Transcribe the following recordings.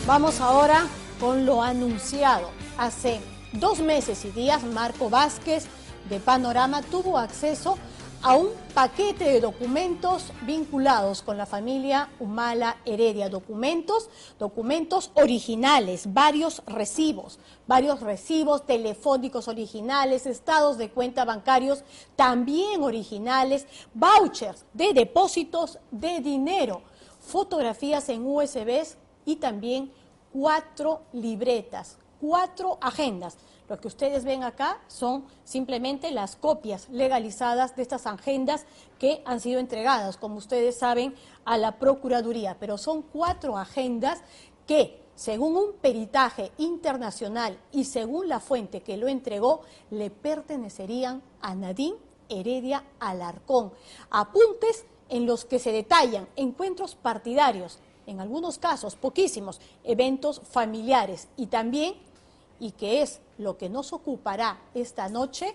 Vamos ahora con lo anunciado. Hace 2 meses y días, Marco Vázquez de Panorama tuvo acceso a un paquete de documentos vinculados con la familia Humala Heredia. Documentos originales, varios recibos telefónicos originales, estados de cuenta bancarios también originales, vouchers de depósitos de dinero, fotografías en USBs y también 4 libretas, 4 agendas. Lo que ustedes ven acá son simplemente las copias legalizadas de estas agendas que han sido entregadas, como ustedes saben, a la Procuraduría. Pero son 4 agendas que, según un peritaje internacional y según la fuente que lo entregó, le pertenecerían a Nadine Heredia Alarcón. Apuntes en los que se detallan encuentros partidarios, en algunos casos, poquísimos, eventos familiares y también, y que es lo que nos ocupará esta noche,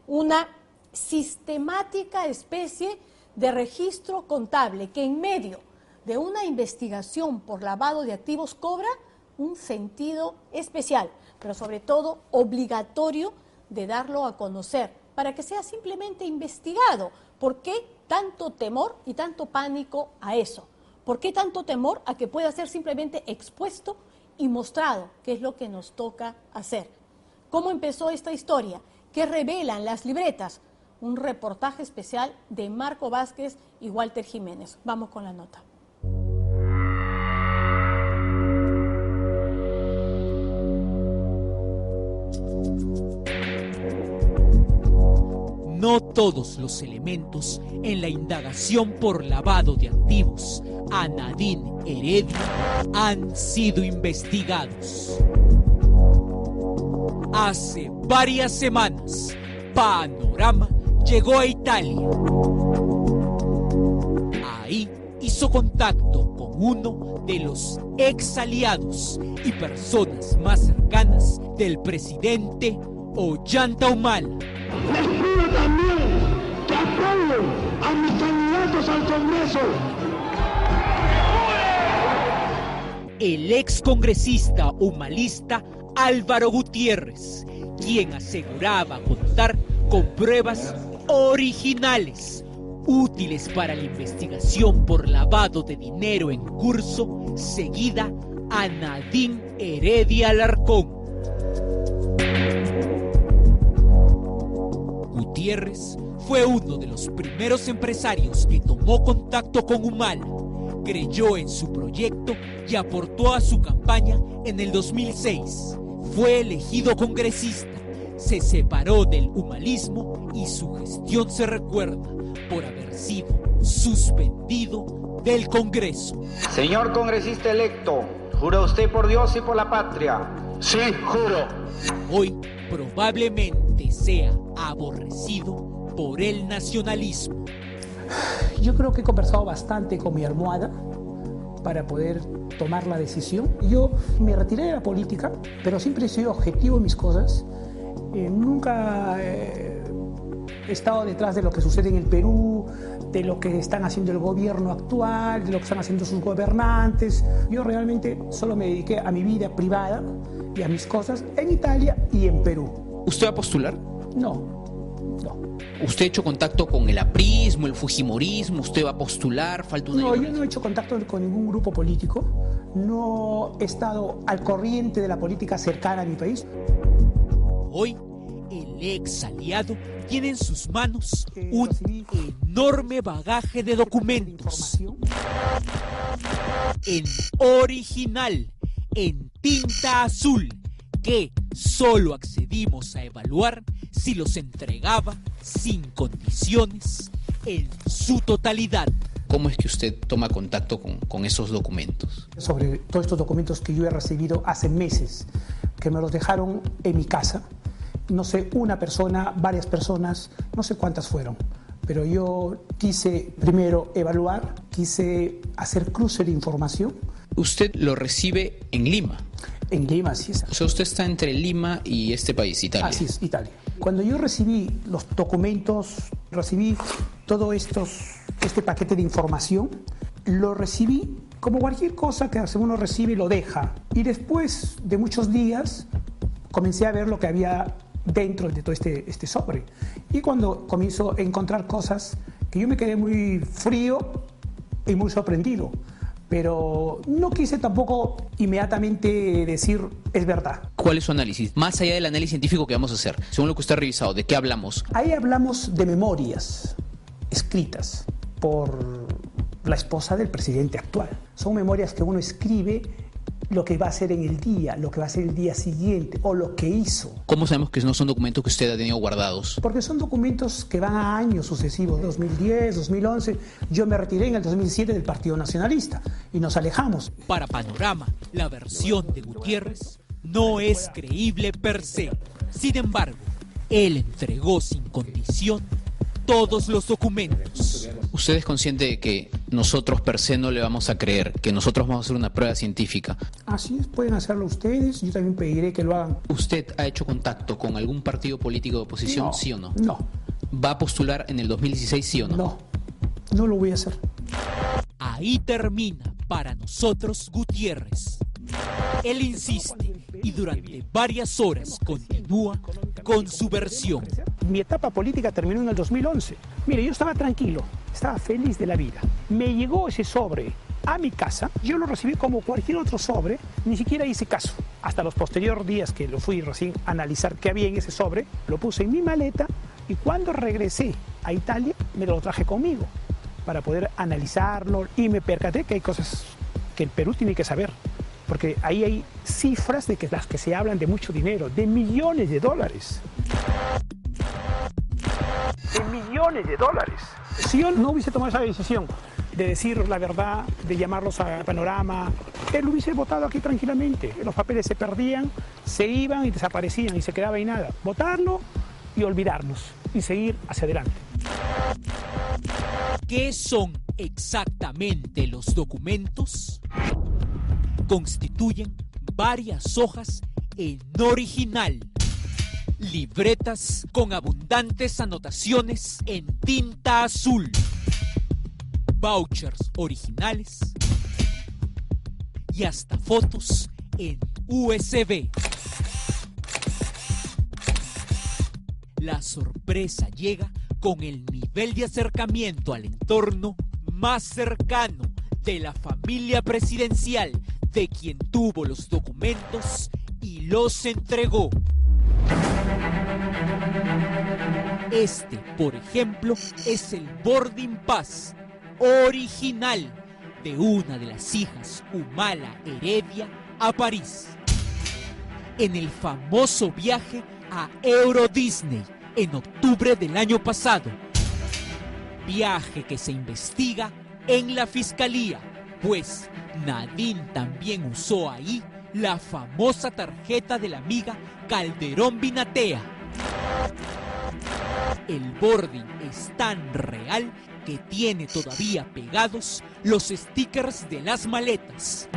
una sistemática especie de registro contable que en medio de una investigación por lavado de activos cobra un sentido especial, pero sobre todo obligatorio de darlo a conocer para que sea simplemente investigado. ¿Por qué tanto temor y tanto pánico a eso? ¿Por qué tanto temor a que pueda ser simplemente expuesto y mostrado, que es lo que nos toca hacer? ¿Cómo empezó esta historia? ¿Qué revelan las libretas? Un reportaje especial de Marco Vázquez y Walter Jiménez. Vamos con la nota. No todos los elementos en la indagación por lavado de activos a Nadine Heredia han sido investigados. Hace varias semanas, Panorama llegó a Italia. Ahí hizo contacto con uno de los ex aliados y personas más cercanas del presidente Ollanta Humala. Les pido también que apoyen a mis candidatos al Congreso. El ex congresista humalista Álvaro Gutiérrez, quien aseguraba contar con pruebas originales, útiles para la investigación por lavado de dinero en curso, seguida a Nadine Heredia Alarcón. Gutiérrez fue uno de los primeros empresarios que tomó contacto con Humala, creyó en su proyecto y aportó a su campaña en el 2006. Fue elegido congresista, se separó del humalismo y su gestión se recuerda por haber sido suspendido del Congreso. Señor congresista electo, ¿jura usted por Dios y por la patria? Sí, juro. Hoy probablemente sea aborrecido por el nacionalismo. Yo creo que he conversado bastante con mi almohada para poder tomar la decisión. Yo me retiré de la política, pero siempre he sido objetivo en mis cosas. Nunca he estado detrás de lo que sucede en el Perú, de lo que están haciendo el gobierno actual, de lo que están haciendo sus gobernantes. Yo realmente solo me dediqué a mi vida privada y a mis cosas en Italia y en Perú. ¿Usted va a postular? No. ¿Usted ha hecho contacto con el aprismo, el fujimorismo? ¿Usted va a postular? ¿Falta una No, yo no he hecho contacto con ningún grupo político. No he estado al corriente de la política cercana a mi país. Hoy, el ex aliado tiene en sus manos un enorme bagaje de documentos. En original, en tinta azul, que solo accedimos a evaluar si los entregaba sin condiciones en su totalidad. ¿Cómo es que usted toma contacto con esos documentos? Sobre todos estos documentos que yo he recibido hace meses, que me los dejaron en mi casa. No sé, una persona, varias personas, no sé cuántas fueron. Pero yo quise primero evaluar, quise hacer cruce de información. ¿Usted lo recibe en Lima? En Lima, sí. O sea, usted está entre Lima y este país, Italia. Así es, Italia. Cuando yo recibí los documentos, recibí todo este paquete de información, Lo recibí como cualquier cosa que uno recibe y lo deja. Y después de muchos días comencé a ver lo que había dentro de todo este sobre. Y cuando comienzo a encontrar cosas que yo me quedé muy frío y muy sorprendido. Pero no quise tampoco inmediatamente decir es verdad. ¿Cuál es su análisis? Más allá del análisis científico que vamos a hacer, según lo que usted ha revisado, ¿de qué hablamos? Ahí hablamos de memorias escritas por la esposa del presidente actual. Son memorias que uno escribe lo que va a hacer en el día, lo que va a hacer el día siguiente o lo que hizo. ¿Cómo sabemos que no son documentos que usted ha tenido guardados? Porque son documentos que van a años sucesivos, 2010, 2011. Yo me retiré en el 2007 del Partido Nacionalista y nos alejamos. Para Panorama, la versión de Gutiérrez no es creíble per se. Sin embargo, él entregó sin condición todos los documentos. ¿Usted es consciente de que nosotros per se no le vamos a creer, que nosotros vamos a hacer una prueba científica? Así es, pueden hacerlo ustedes, yo también pediré que lo hagan. ¿Usted ha hecho contacto con algún partido político de oposición, sí o no? No. ¿Va a postular en el 2016, sí o no? No, no lo voy a hacer. Ahí termina para nosotros Gutiérrez. Él insiste y durante varias horas continúa con su versión. Mi etapa política terminó en el 2011. Mire, yo estaba tranquilo, estaba feliz de la vida. Me llegó ese sobre a mi casa, yo lo recibí como cualquier otro sobre, ni siquiera hice caso. Hasta los posteriores días que lo fui recién a analizar qué había en ese sobre, lo puse en mi maleta y cuando regresé a Italia me lo traje conmigo para poder analizarlo y me percaté que hay cosas que el Perú tiene que saber. Porque ahí hay cifras de las que se hablan de mucho dinero, de millones de dólares. De millones de dólares. Si yo no hubiese tomado esa decisión de decir la verdad, de llamarlos a Panorama, él lo hubiese votado aquí tranquilamente. Los papeles se perdían, se iban y desaparecían y se quedaba ahí nada. Votarlo y olvidarnos y seguir hacia adelante. ¿Qué son exactamente los documentos? Constituyen varias hojas en original, libretas con abundantes anotaciones en tinta azul, vouchers originales y hasta fotos en USB. La sorpresa llega con el nivel de acercamiento al entorno más cercano de la familia presidencial, de quien tuvo los documentos y los entregó. Este, por ejemplo, es el boarding pass original de una de las hijas Humala Heredia a París, en el famoso viaje a Euro Disney en octubre del año pasado. Viaje que se investiga en la fiscalía, pues Nadine también usó ahí la famosa tarjeta de la amiga Calderón Binatea. El boarding es tan real que tiene todavía pegados los stickers de las maletas.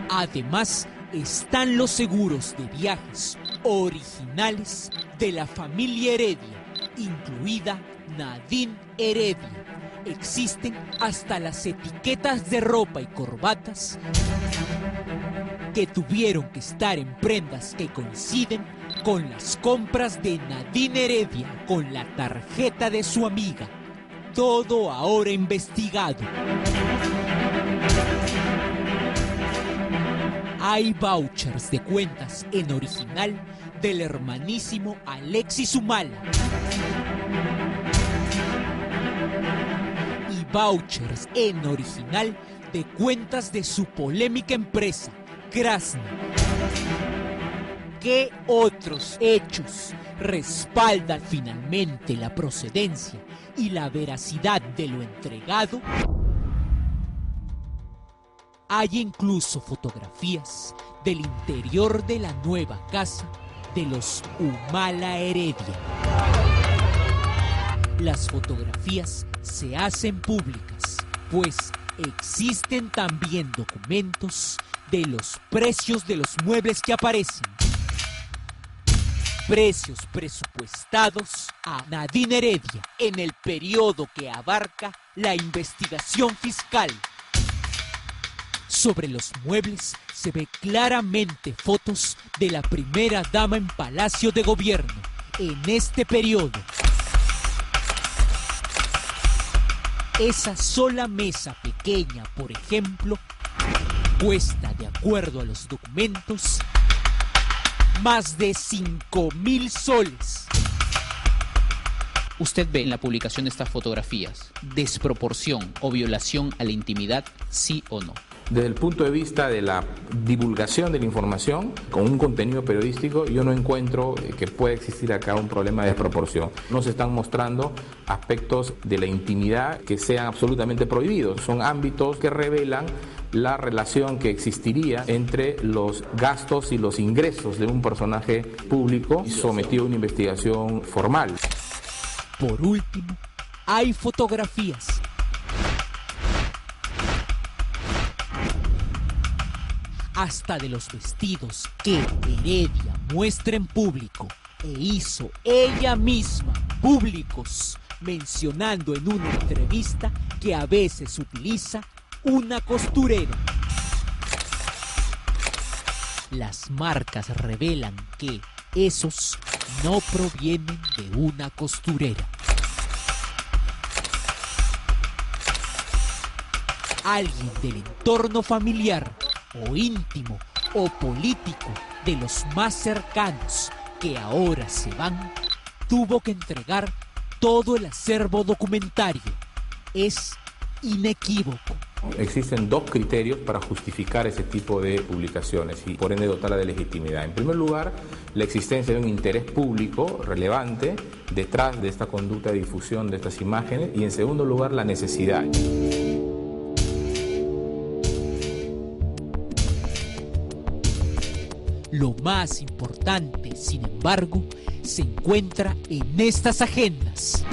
Además, están los seguros de viajes originales de la familia Heredia, incluida Nadine Heredia. Existen hasta las etiquetas de ropa y corbatas que tuvieron que estar en prendas que coinciden con las compras de Nadine Heredia con la tarjeta de su amiga. Todo ahora investigado. Hay vouchers de cuentas en original del hermanísimo Alexis Humala y vouchers en original de cuentas de su polémica empresa, Krasny. ¿Qué otros hechos respaldan finalmente la procedencia y la veracidad de lo entregado? Hay incluso fotografías del interior de la nueva casa de los Humala Heredia. Las fotografías se hacen públicas, pues existen también documentos de los precios de los muebles que aparecen. precios presupuestados a Nadine Heredia en el periodo que abarca la investigación fiscal. Sobre los muebles se ve claramente fotos de la primera dama en Palacio de Gobierno en este periodo. Esa sola mesa pequeña, por ejemplo, cuesta, de acuerdo a los documentos, más de 5.000 soles. ¿Usted ve en la publicación de estas fotografías desproporción o violación a la intimidad, sí o no? Desde el punto de vista de la divulgación de la información, con un contenido periodístico, yo no encuentro que pueda existir acá un problema de desproporción. No se están mostrando aspectos de la intimidad que sean absolutamente prohibidos. Son ámbitos que revelan la relación que existiría entre los gastos y los ingresos de un personaje público sometido a una investigación formal. Por último, hay fotografías. Hasta de los vestidos que Heredia muestra en público e hizo ella misma públicos, mencionando en una entrevista que a veces utiliza una costurera. Las marcas revelan que esos no provienen de una costurera. Alguien del entorno familiar o íntimo o político de los más cercanos que ahora se van, tuvo que entregar todo el acervo documentario. Es inequívoco. Existen dos criterios para justificar ese tipo de publicaciones y por ende dotarla de legitimidad. En primer lugar, la existencia de un interés público relevante detrás de esta conducta de difusión de estas imágenes y en segundo lugar, la necesidad. Lo más importante, sin embargo, se encuentra en estas agendas.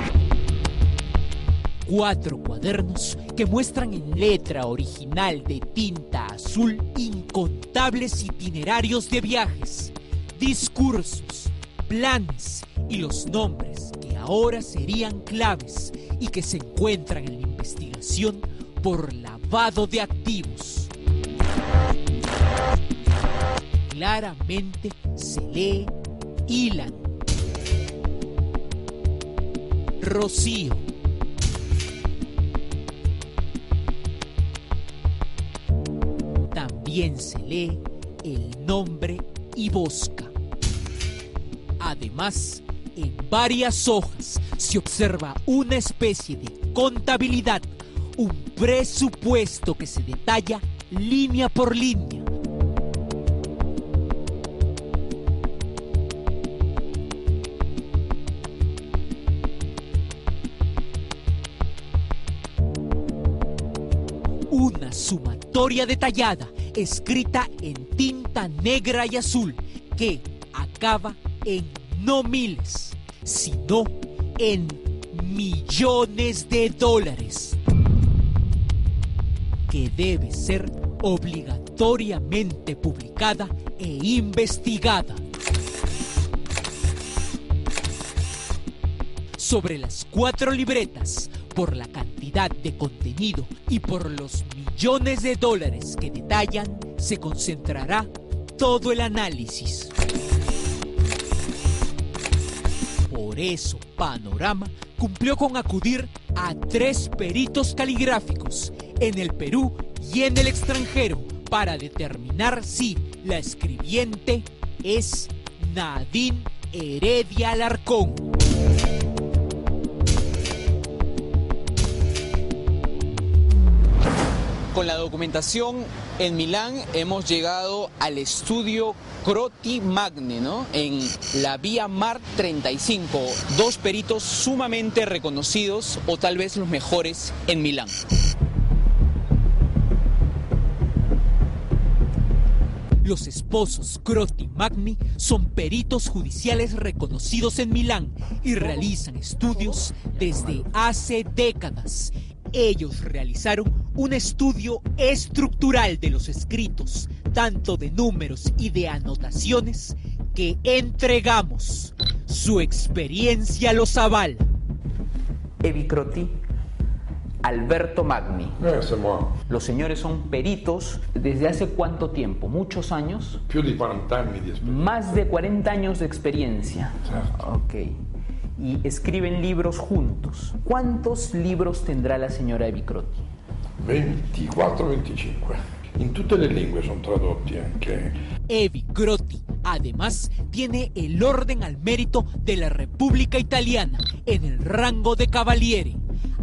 4 cuadernos que muestran en letra original de tinta azul incontables itinerarios de viajes, discursos, planes y los nombres que ahora serían claves y que se encuentran en la investigación por lavado de activos. Claramente se lee Ilan, Rocío, también se lee el nombre Ibosca. Además, en varias hojas se observa una especie de contabilidad, un presupuesto que se detalla línea por línea. Una sumatoria detallada, escrita en tinta negra y azul, que acaba en no miles, sino en millones de dólares, que debe ser obligatoriamente publicada e investigada. Sobre las 4 libretas, por la cantidad de contenido y por los millones de dólares que detallan, se concentrará todo el análisis. Por eso, Panorama cumplió con acudir a 3 peritos caligráficos en el Perú y en el extranjero para determinar si la escribiente es Nadine Heredia Alarcón. Con la documentación en Milán hemos llegado al estudio Croti Magni, ¿no? En la vía Mar 35, 2 peritos sumamente reconocidos o tal vez los mejores en Milán. Los esposos Croti Magni son peritos judiciales reconocidos en Milán y realizan estudios desde hace décadas. Ellos realizaron un estudio estructural de los escritos, tanto de números y de anotaciones, que entregamos. Su experiencia los avala. Evi Crotty, Alberto Magni. Los señores son peritos desde hace cuánto tiempo, muchos años. Più di 40 anni di esperienza. Más de 40 años de experiencia. Certo. Ok. Y escriben libros juntos. ¿Cuántos libros tendrá la señora Evi Crotty? 24, 25. In tutte le lingue sono tradotti anche. Evi Crotty, además, tiene el orden al mérito de la República Italiana en el rango de Cavaliere.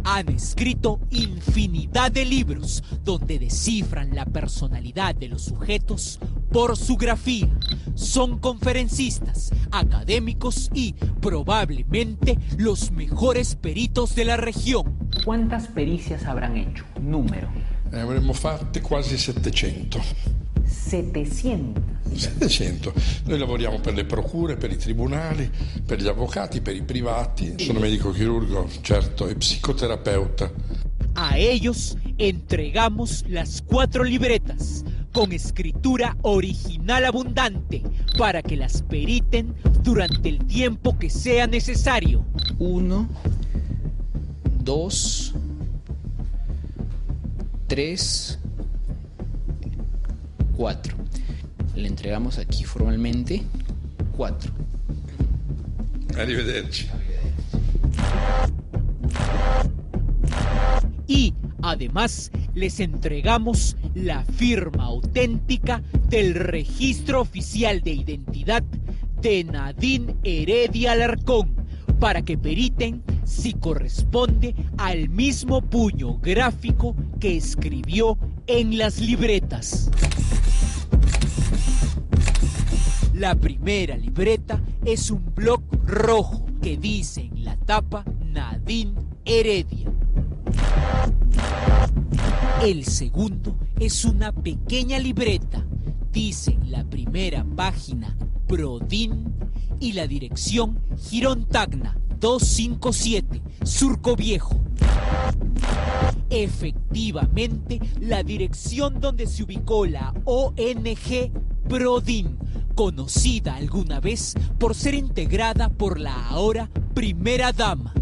Han escrito infinidad de libros donde descifran la personalidad de los sujetos por su grafía. Son conferencistas, académicos y probablemente los mejores peritos de la región. ¿Cuántas pericias habrán hecho? Número. Avremmo fatte quasi 700. 700. 700. Noi lavoriamo per le procure, per i tribunali, per gli avvocati, per i privati. Sono medico chirurgo, certo, e psicoterapeuta. A ellos entregamos las 4 libretas con escritura original abundante para que las periten durante el tiempo que sea necesario. 1, 2, 3, 4. Le entregamos aquí formalmente 4. Arrivederci. Y además les entregamos la firma auténtica del Registro Oficial de Identidad de Nadine Heredia Alarcón para que periten si corresponde al mismo puño gráfico que escribió en las libretas. La primera libreta es un bloc rojo que dice en la tapa Nadine Heredia. El segundo es una pequeña libreta, dice en la primera página Prodin y la dirección Girón Tacna 257, Surco Viejo. Efectivamente, la dirección donde se ubicó la ONG Prodin, conocida alguna vez por ser integrada por la ahora primera dama.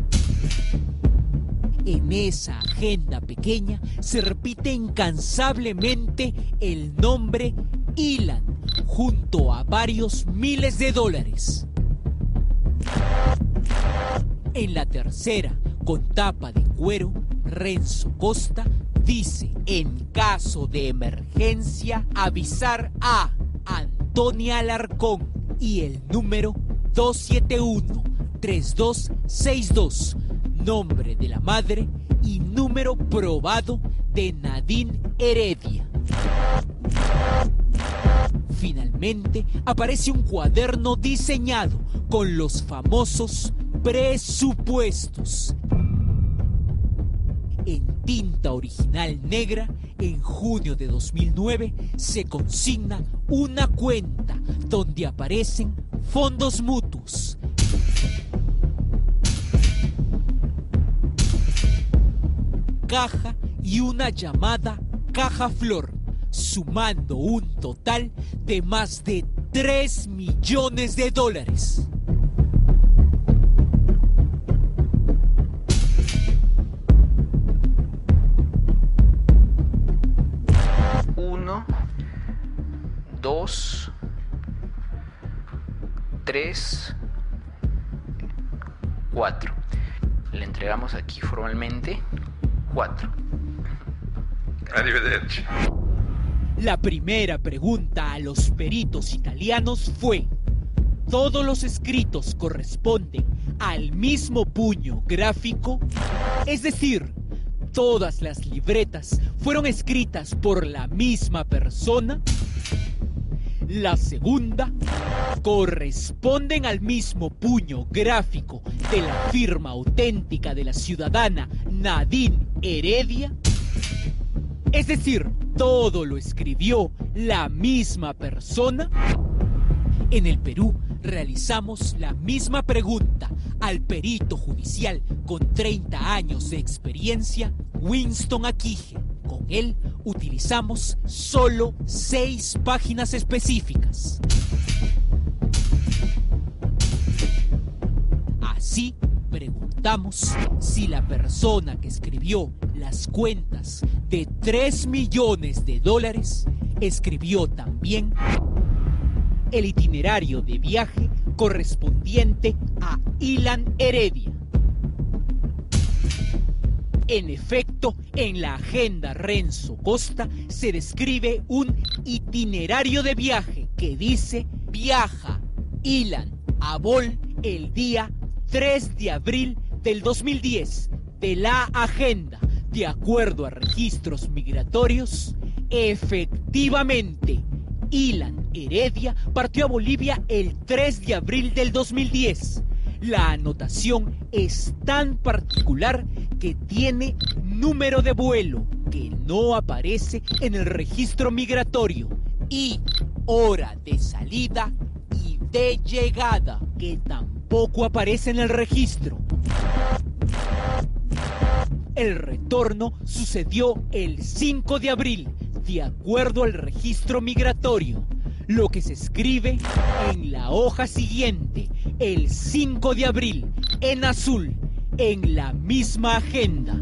En esa agenda pequeña se repite incansablemente el nombre Ilan, junto a varios miles de dólares. En la tercera, con tapa de cuero, Renzo Costa dice: en caso de emergencia, avisar a Antonia Alarcón y el número 271-3262, nombre de la madre y número probado de Nadine Heredia. Finalmente aparece un cuaderno diseñado con los famosos presupuestos. En tinta original negra, en junio de 2009 se consigna una cuenta donde aparecen fondos mutuos, caja y una llamada caja flor, sumando un total de más de $3 millones. 1, 2, 3, 4. Le entregamos aquí formalmente 4. Arrivederci. La primera pregunta a los peritos italianos fue: ¿todos los escritos corresponden al mismo puño gráfico? Es decir, ¿todas las libretas fueron escritas por la misma persona? La segunda, ¿corresponden al mismo puño gráfico de la firma auténtica de la ciudadana Nadine Heredia? Es decir, ¿todo lo escribió la misma persona? En el Perú realizamos la misma pregunta al perito judicial con 30 años de experiencia, Winston Aquije. Con él utilizamos solo 6 páginas específicas. Así, preguntamos si la persona que escribió las cuentas de $3 millones escribió también el itinerario de viaje correspondiente a Ilan Heredia. En efecto, en la agenda Renzo Costa se describe un itinerario de viaje que dice: viaja Ilan a Bol el día 3 de abril del 2010. De la agenda, de acuerdo a registros migratorios, efectivamente, Ilan Heredia partió a Bolivia el 3 de abril del 2010. La anotación es tan particular que tiene número de vuelo que no aparece en el registro migratorio y hora de salida y de llegada que tampoco aparece en el registro. El retorno sucedió el 5 de abril, de acuerdo al registro migratorio. Lo que se escribe en la hoja siguiente, el 5 de abril, en azul, en la misma agenda.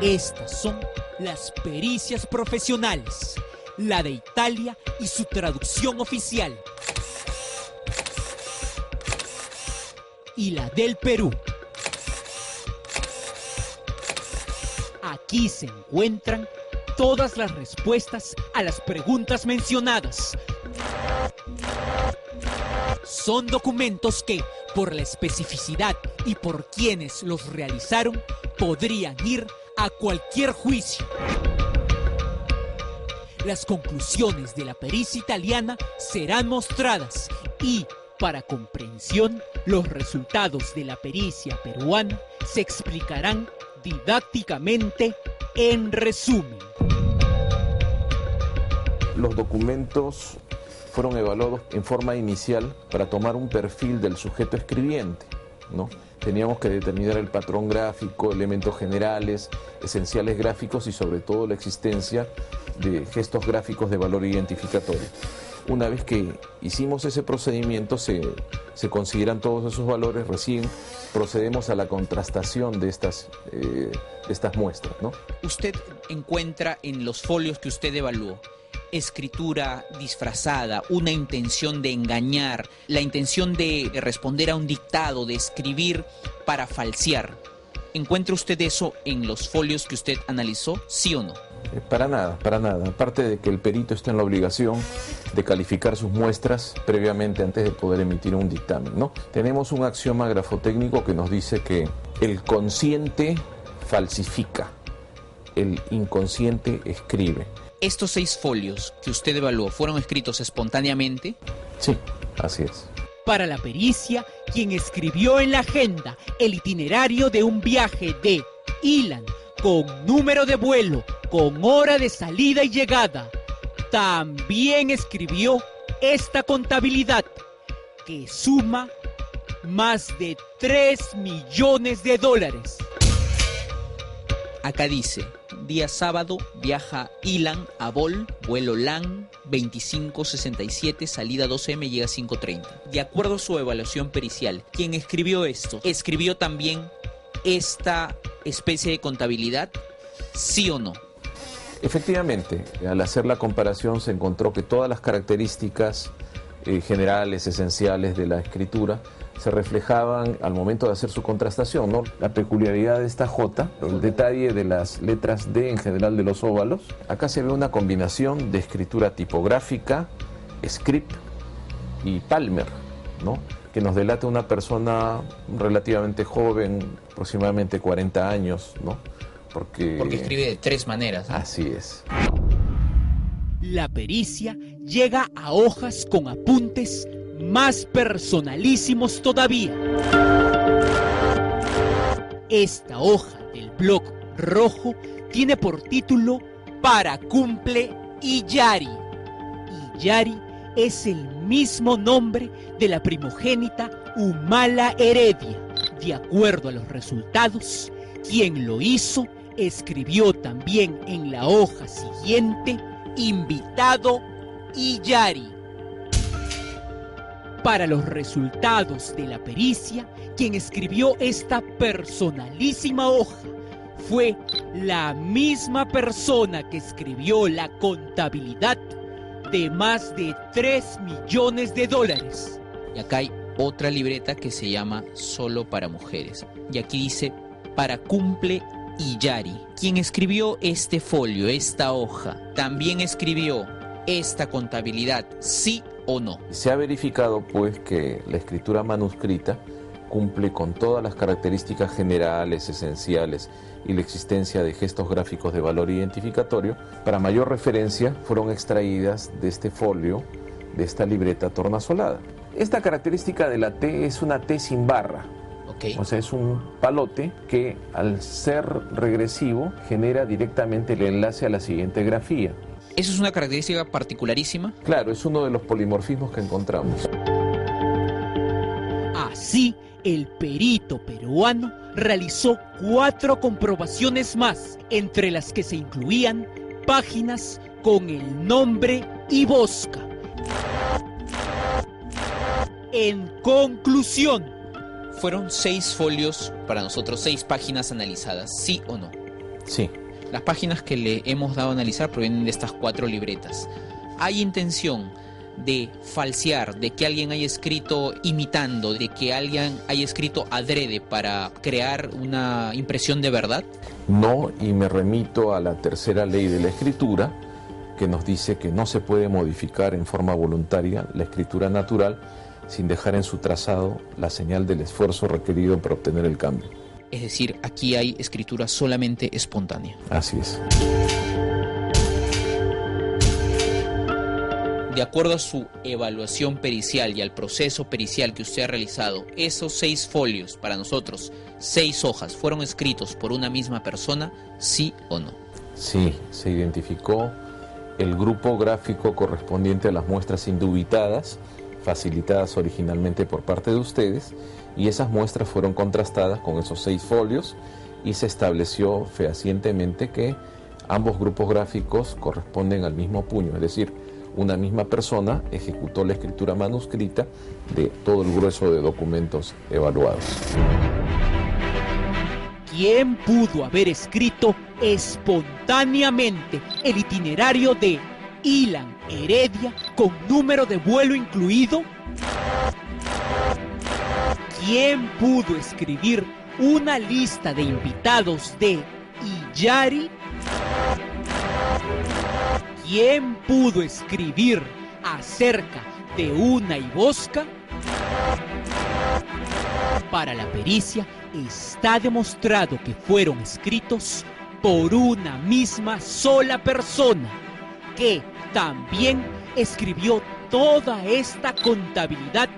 Estas son las pericias profesionales, la de Italia y su traducción oficial, y la del Perú. Aquí se encuentran todas las respuestas a las preguntas mencionadas. Son documentos que, por la especificidad y por quienes los realizaron, podrían ir a cualquier juicio. Las conclusiones de la pericia italiana serán mostradas y, para comprensión, los resultados de la pericia peruana se explicarán didácticamente en resumen. Los documentos fueron evaluados en forma inicial para tomar un perfil del sujeto escribiente, ¿no? Teníamos que determinar el patrón gráfico, elementos generales, esenciales gráficos y sobre todo la existencia de gestos gráficos de valor identificatorio. Una vez que hicimos ese procedimiento, se consideran todos esos valores, recién procedemos a la contrastación de estas muestras, ¿no? Usted encuentra en los folios que usted evaluó escritura disfrazada, una intención de engañar, la intención de responder a un dictado, de escribir para falsear. ¿Encuentra usted eso en los folios que usted analizó, sí o no? Para nada, para nada. Aparte de que el perito está en la obligación de calificar sus muestras previamente antes de poder emitir un dictamen, ¿no? Tenemos un axioma grafotécnico que nos dice que el consciente falsifica, el inconsciente escribe. ¿Estos 6 folios que usted evaluó fueron escritos espontáneamente? Sí, así es. Para la pericia, quien escribió en la agenda el itinerario de un viaje de Ilan con número de vuelo, con hora de salida y llegada, también escribió esta contabilidad que suma más de $3 millones. Acá dice: día sábado viaja Ilan a Bol, vuelo LAN 2567, salida 12 m, llega 5:30. De acuerdo a su evaluación pericial, quien escribió esto, ¿escribió también esta especie de contabilidad? ¿Sí o no? Efectivamente, al hacer la comparación se encontró que todas las características generales, esenciales de la escritura se reflejaban al momento de hacer su contrastación, ¿no? La peculiaridad de esta J, el detalle de las letras D en general de los óvalos. Acá se ve una combinación de escritura tipográfica, script y Palmer, ¿no? Que nos delata una persona relativamente joven, aproximadamente 40 años, ¿no? Porque escribe de 3 maneras, ¿no? Así es. La pericia llega a hojas con apuntes más personalísimos todavía. Esta hoja del blog rojo tiene por título "Para cumple Iyari". Iyari es el mismo nombre de la primogénita Humala Heredia. De acuerdo a los resultados, quien lo hizo escribió también en la hoja siguiente: invitado Iyari. Para los resultados de la pericia, quien escribió esta personalísima hoja fue la misma persona que escribió la contabilidad de más de $3 millones. Y acá hay otra libreta que se llama Solo para Mujeres. Y aquí dice, para cumple Iyari. Quien escribió este folio, esta hoja, también escribió esta contabilidad, ¿sí o no? Se ha verificado pues que la escritura manuscrita cumple con todas las características generales, esenciales y la existencia de gestos gráficos de valor identificatorio. Para mayor referencia fueron extraídas de este folio, de esta libreta tornasolada. Esta característica de la T es una T sin barra. Okay. O sea, es un palote que al ser regresivo genera directamente el enlace a la siguiente grafía. ¿Eso es una característica particularísima? Claro, es uno de los polimorfismos que encontramos. Así, el perito peruano realizó 4 comprobaciones más, entre las que se incluían páginas con el nombre Ibosca. En conclusión, fueron 6 folios para nosotros, 6 páginas analizadas, ¿sí o no? Sí. Las páginas que le hemos dado a analizar provienen de estas 4 libretas. ¿Hay intención de falsear, de que alguien haya escrito imitando, de que alguien haya escrito adrede para crear una impresión de verdad? No, y me remito a la tercera ley de la escritura, que nos dice que no se puede modificar en forma voluntaria la escritura natural sin dejar en su trazado la señal del esfuerzo requerido para obtener el cambio. Es decir, aquí hay escritura solamente espontánea. Así es. De acuerdo a su evaluación pericial y al proceso pericial que usted ha realizado, esos 6 folios, para nosotros, 6 hojas, ¿fueron escritos por una misma persona, sí o no? Sí, se identificó el grupo gráfico correspondiente a las muestras indubitadas, facilitadas originalmente por parte de ustedes, y esas muestras fueron contrastadas con esos 6 folios y se estableció fehacientemente que ambos grupos gráficos corresponden al mismo puño, es decir, una misma persona ejecutó la escritura manuscrita de todo el grueso de documentos evaluados. ¿Quién pudo haber escrito espontáneamente el itinerario de Ilan Heredia con número de vuelo incluido? ¿Quién pudo escribir una lista de invitados de Iyari? ¿Quién pudo escribir acerca de una ibosca? Para la pericia está demostrado que fueron escritos por una misma sola persona, que también escribió toda esta contabilidad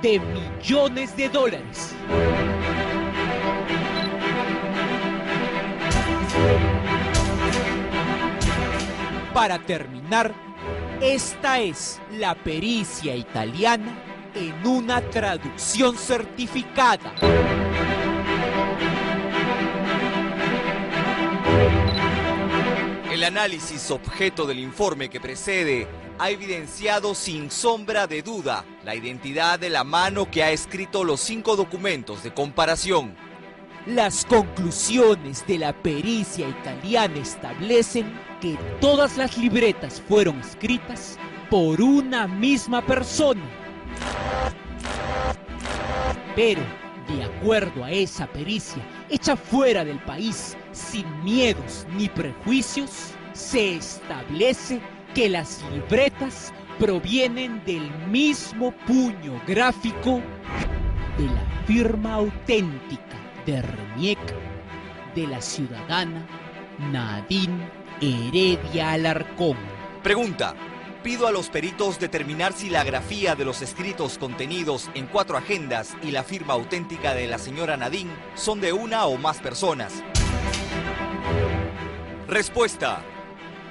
de millones de dólares. Para terminar, esta es la pericia italiana en una traducción certificada. El análisis objeto del informe que precede ha evidenciado sin sombra de duda la identidad de la mano que ha escrito los 5 documentos de comparación. Las conclusiones de la pericia italiana establecen que todas las libretas fueron escritas por una misma persona. Pero, de acuerdo a esa pericia, hecha fuera del país, sin miedos ni prejuicios, se establece que las libretas provienen del mismo puño gráfico de la firma auténtica de RENIEC de la ciudadana Nadine Heredia Alarcón. Pregunta. Pido a los peritos determinar si la grafía de los escritos contenidos en 4 agendas y la firma auténtica de la señora Nadine son de una o más personas. Respuesta.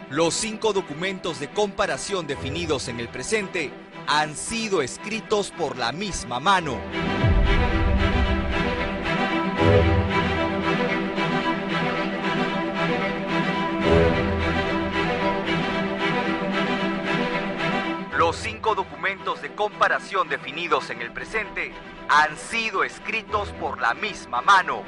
Los 5 documentos de comparación definidos en el presente han sido escritos por la misma mano. 5 documentos de comparación definidos en el presente han sido escritos por la misma mano.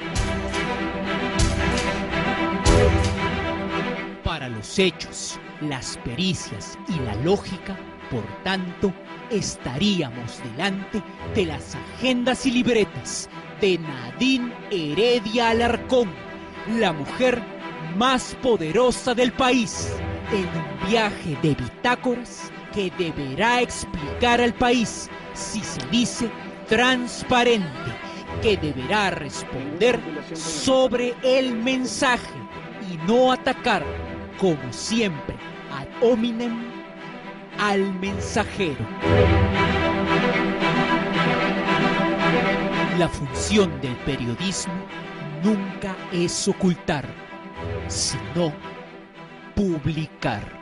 Para los hechos, las pericias y la lógica, por tanto, estaríamos delante de las agendas y libretas de Nadine Heredia Alarcón, la mujer más poderosa del país, en un viaje de bitácoras que deberá explicar al país si se dice transparente, que deberá responder sobre el mensaje y no atacar, como siempre, ad hominem al mensajero. La función del periodismo nunca es ocultar, sino publicar.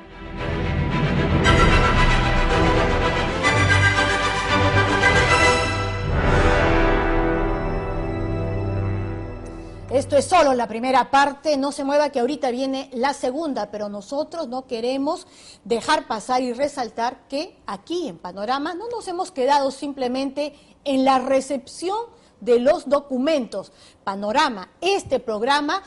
Esto es solo la primera parte, no se mueva que ahorita viene la segunda, pero nosotros no queremos dejar pasar y resaltar que aquí en Panorama no nos hemos quedado simplemente en la recepción de los documentos. Panorama, este programa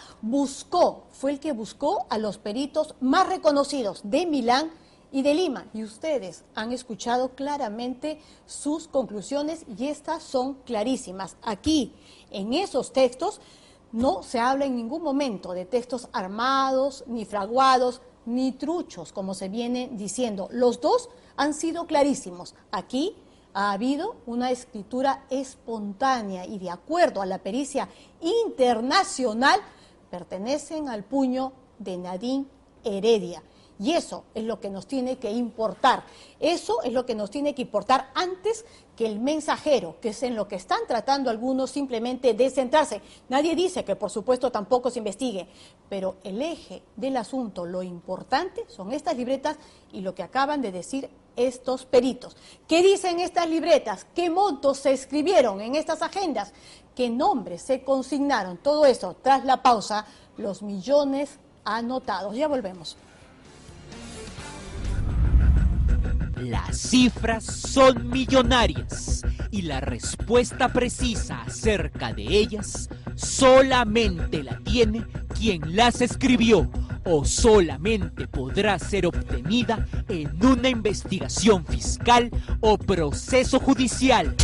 fue el que buscó a los peritos más reconocidos de Milán y de Lima, y ustedes han escuchado claramente sus conclusiones y estas son clarísimas. Aquí, en esos textos, no se habla en ningún momento de textos armados, ni fraguados, ni truchos, como se viene diciendo. Los dos han sido clarísimos. Aquí ha habido una escritura espontánea y de acuerdo a la pericia internacional, pertenecen al puño de Nadine Heredia. Y eso es lo que nos tiene que importar. Eso es lo que nos tiene que importar antes que el mensajero, que es en lo que están tratando algunos simplemente de centrarse. Nadie dice que por supuesto tampoco se investigue, pero el eje del asunto, lo importante, son estas libretas y lo que acaban de decir estos peritos. ¿Qué dicen estas libretas? ¿Qué montos se escribieron en estas agendas? ¿Qué nombres se consignaron? Todo eso, tras la pausa, los millones anotados. Ya volvemos. Las cifras son millonarias y la respuesta precisa acerca de ellas solamente la tiene quien las escribió o solamente podrá ser obtenida en una investigación fiscal o proceso judicial.